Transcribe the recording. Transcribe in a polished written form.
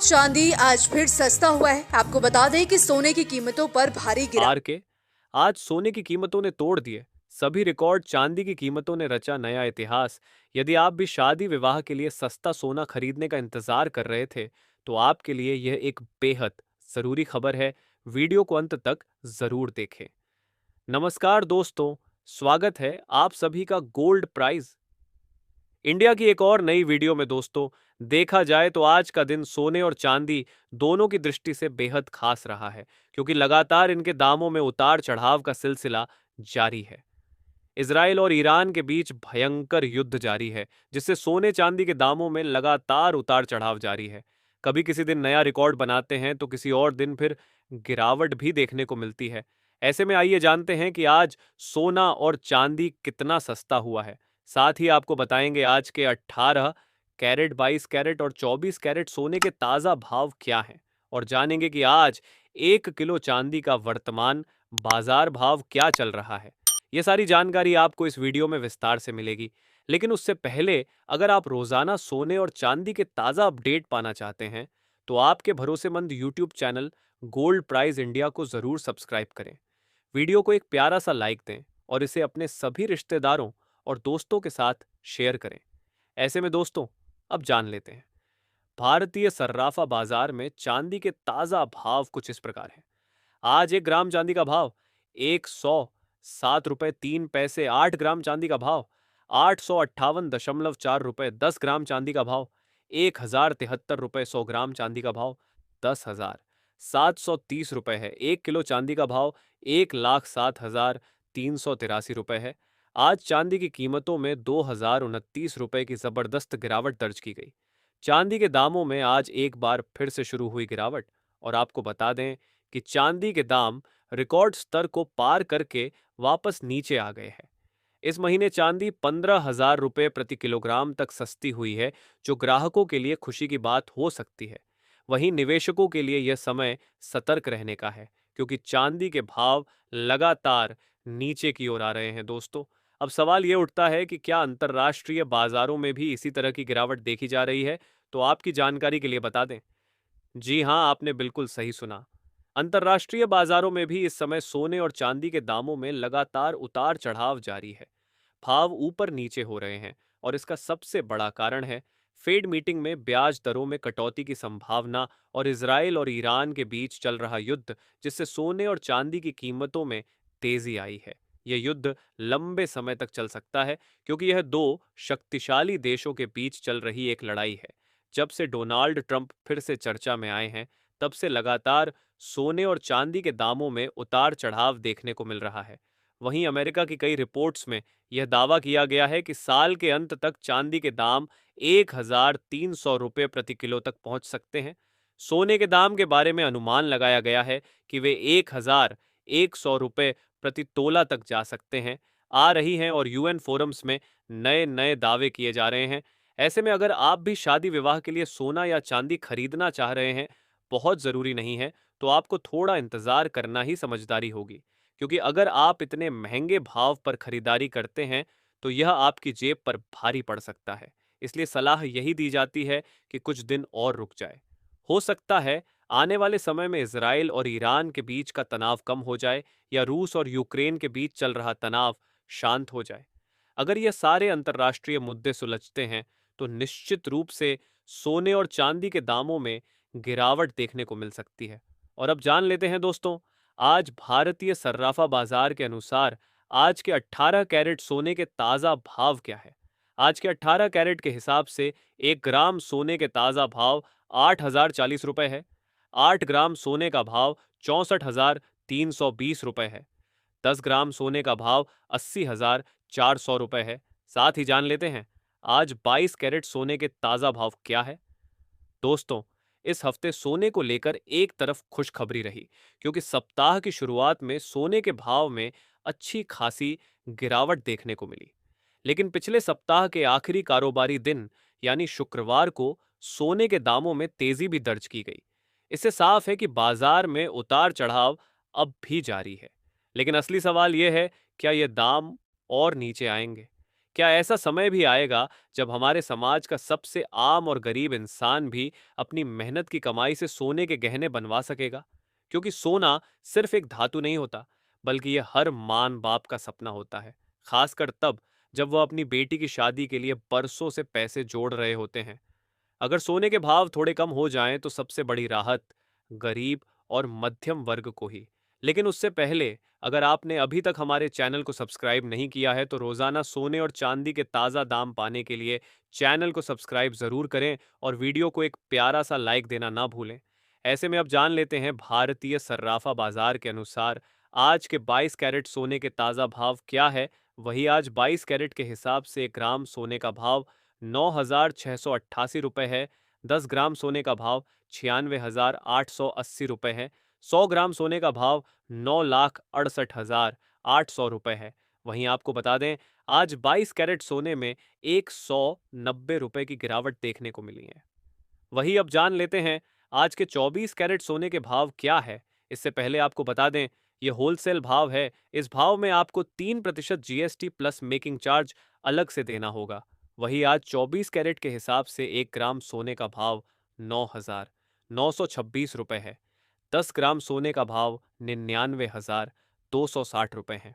चांदी आज फिर सस्ता हुआ है। आपको बता दें कि सोने की कीमतों पर भारी गिरा आर के आज सोने की कीमतों ने तोड़ दिए सभी रिकॉर्ड। चांदी की कीमतों ने रचा नया इतिहास। यदि आप भी शादी विवाह के लिए सस्ता सोना खरीदने का इंतजार कर रहे थे तो आपके लिए यह एक बेहद जरूरी खबर है। वीडियो को अंत तक जरूर देखें। नमस्कार दोस्तों, स्वागत है आप सभी का गोल्ड प्राइज इंडिया की एक और नई वीडियो में। दोस्तों, देखा जाए तो आज का दिन सोने और चांदी दोनों की दृष्टि से बेहद खास रहा है, क्योंकि लगातार इनके दामों में उतार चढ़ाव का सिलसिला जारी है। इजराइल और ईरान के बीच भयंकर युद्ध जारी है, जिससे सोने चांदी के दामों में लगातार उतार चढ़ाव जारी है। कभी किसी दिन नया रिकॉर्ड बनाते हैं तो किसी और दिन फिर गिरावट भी देखने को मिलती है। ऐसे में आइए जानते हैं कि आज सोना और चांदी कितना सस्ता हुआ है। साथ ही आपको बताएंगे आज के 18 कैरेट, 22 कैरेट और 24 कैरेट सोने के ताजा भाव क्या हैं, और जानेंगे कि आज 1 किलो चांदी का वर्तमान बाजार भाव क्या चल रहा है। ये सारी जानकारी आपको इस वीडियो में विस्तार से मिलेगी। लेकिन उससे पहले, अगर आप रोजाना सोने और चांदी के ताज़ा अपडेट पाना चाहते हैं तो आपके भरोसेमंद YouTube channel Gold Prize India को ज़रूर सब्सक्राइब करें। वीडियो को एक प्यारा सा लाइक दें और इसे अपने सभी रिश्तेदारों और दोस्तों के साथ शेयर करें। ऐसे में दोस्तों, अब जान लेते हैं भारतीय सर्राफा बाजार में चांदी के ताज़ा भाव कुछ इस प्रकार हैं। आज 1 ग्राम चांदी का भाव 107 रुपए 3 पैसे। 8 ग्राम चांदी का भाव 858.4 रुपए। 10 ग्राम चांदी का भाव 1073 रुपए। 100 ग्राम चांदी का भाव 10,730 रुपए है। 1 किलो चांदी का भाव 1,07,383 रुपए है। आज चांदी की कीमतों में 2,029 रुपए की जबरदस्त गिरावट दर्ज की गई। चांदी के दामों में आज एक बार फिर से शुरू हुई गिरावट, और आपको बता दें कि चांदी के दाम रिकॉर्ड स्तर को पार करके वापस नीचे आ गए हैं। इस महीने चांदी 15,000 रुपए प्रति किलोग्राम तक सस्ती हुई है, जो ग्राहकों के लिए खुशी की बात हो सकती है। वहीं निवेशकों के लिए यह समय सतर्क रहने का है, क्योंकि चांदी के भाव लगातार नीचे की ओर आ रहे हैं। दोस्तों, अब सवाल यह उठता है कि क्या अंतर्राष्ट्रीय बाजारों में भी इसी तरह की गिरावट देखी जा रही है? तो आपकी जानकारी के लिए बता दें, जी हां, आपने बिल्कुल सही सुना। अंतर्राष्ट्रीय बाजारों में भी इस समय सोने और चांदी के दामों में लगातार उतार चढ़ाव जारी है। भाव ऊपर नीचे हो रहे हैं, और इसका सबसे बड़ा कारण है फेड मीटिंग में ब्याज दरों में कटौती की संभावना और इजराइल और ईरान के बीच चल रहा युद्ध, जिससे सोने और चांदी की कीमतों में तेजी आई है। यह युद्ध लंबे समय तक चल सकता है, क्योंकि यह दो शक्तिशाली देशों के बीच चल रही एक लड़ाई है। जब से डोनाल्ड ट्रंप फिर से चर्चा में आए हैं, तब से लगातार सोने और चांदी के दामों में उतार चढ़ाव देखने को मिल रहा है। वहीं अमेरिका की कई रिपोर्ट्स में यह दावा किया गया है कि साल के अंत तक चांदी के दाम 1,300 रुपये प्रति किलो तक पहुंच सकते हैं। सोने के दाम के बारे में अनुमान लगाया गया है कि वे 1,100 रुपये प्रति तोला तक जा सकते हैं। आ रही हैं, और यूएन फोरम्स में नए नए दावे किए जा रहे हैं। ऐसे में अगर आप भी शादी विवाह के लिए सोना या चांदी खरीदना चाह रहे हैं, बहुत ज़रूरी नहीं है, तो आपको थोड़ा इंतज़ार करना ही समझदारी होगी। क्योंकि अगर आप इतने महंगे भाव पर खरीदारी करते हैं तो यह आपकी जेब पर भारी पड़ सकता है। इसलिए सलाह यही दी जाती है कि कुछ दिन और रुक जाए। हो सकता है आने वाले समय में इजराइल और ईरान के बीच का तनाव कम हो जाए, या रूस और यूक्रेन के बीच चल रहा तनाव शांत हो जाए। अगर ये सारे अंतर्राष्ट्रीय मुद्दे सुलझते हैं तो निश्चित रूप से सोने और चांदी के दामों में गिरावट देखने को मिल सकती है। और अब जान लेते हैं दोस्तों, आज भारतीय सर्राफा बाजार के अनुसार आज के 18 कैरेट सोने के ताज़ा भाव क्या है। आज के 18 कैरेट के हिसाब से 1 ग्राम सोने के ताज़ा भाव 8,040 रुपए है। 8 ग्राम सोने का भाव 64,320 रुपए है। 10 ग्राम सोने का भाव 80,400 रुपए है। साथ ही जान लेते हैं आज 22 कैरेट सोने के ताज़ा भाव क्या है। दोस्तों, इस हफ्ते सोने को लेकर एक तरफ खुशखबरी रही, क्योंकि सप्ताह की शुरुआत में सोने के भाव में अच्छी खासी गिरावट देखने को मिली। लेकिन पिछले सप्ताह के आखिरी कारोबारी दिन यानी शुक्रवार को सोने के दामों में तेजी भी दर्ज की गई। इससे साफ है कि बाजार में उतार चढ़ाव अब भी जारी है। लेकिन असली सवाल यह है, क्या ये दाम और नीचे आएंगे? क्या ऐसा समय भी आएगा जब हमारे समाज का सबसे आम और गरीब इंसान भी अपनी मेहनत की कमाई से सोने के गहने बनवा सकेगा? क्योंकि सोना सिर्फ एक धातु नहीं होता, बल्कि यह हर माँ बाप का सपना होता है, खासकर तब जब वह अपनी बेटी की शादी के लिए बरसों से पैसे जोड़ रहे होते हैं। अगर सोने के भाव थोड़े कम हो जाएं तो सबसे बड़ी राहत गरीब और मध्यम वर्ग को ही। लेकिन उससे पहले, अगर आपने अभी तक हमारे चैनल को सब्सक्राइब नहीं किया है तो रोजाना सोने और चांदी के ताज़ा दाम पाने के लिए चैनल को सब्सक्राइब जरूर करें और वीडियो को एक प्यारा सा लाइक देना ना भूलें। ऐसे में अब जान लेते हैं भारतीय सर्राफा बाजार के अनुसार आज के 22 कैरेट सोने के ताज़ा भाव क्या है। वही आज 22 कैरेट के हिसाब से 1 ग्राम सोने का भाव 9,688 रुपये है। 10 ग्राम सोने का भाव 96,880 रुपये है। 100 ग्राम सोने का भाव 9,68,800 रुपये है। वहीं आपको बता दें, आज 22 कैरेट सोने में 190 रुपये की गिरावट देखने को मिली है। वही अब जान लेते हैं आज के 24 कैरेट सोने के भाव क्या है। इससे पहले आपको बता दें, ये होलसेल भाव है। इस भाव में आपको 3% जीएसटी प्लस मेकिंग चार्ज अलग से देना होगा। वही आज 24 कैरेट के हिसाब से 1 ग्राम सोने का भाव 9,926 रुपये है। 10 ग्राम सोने का भाव 99,260 रुपये है।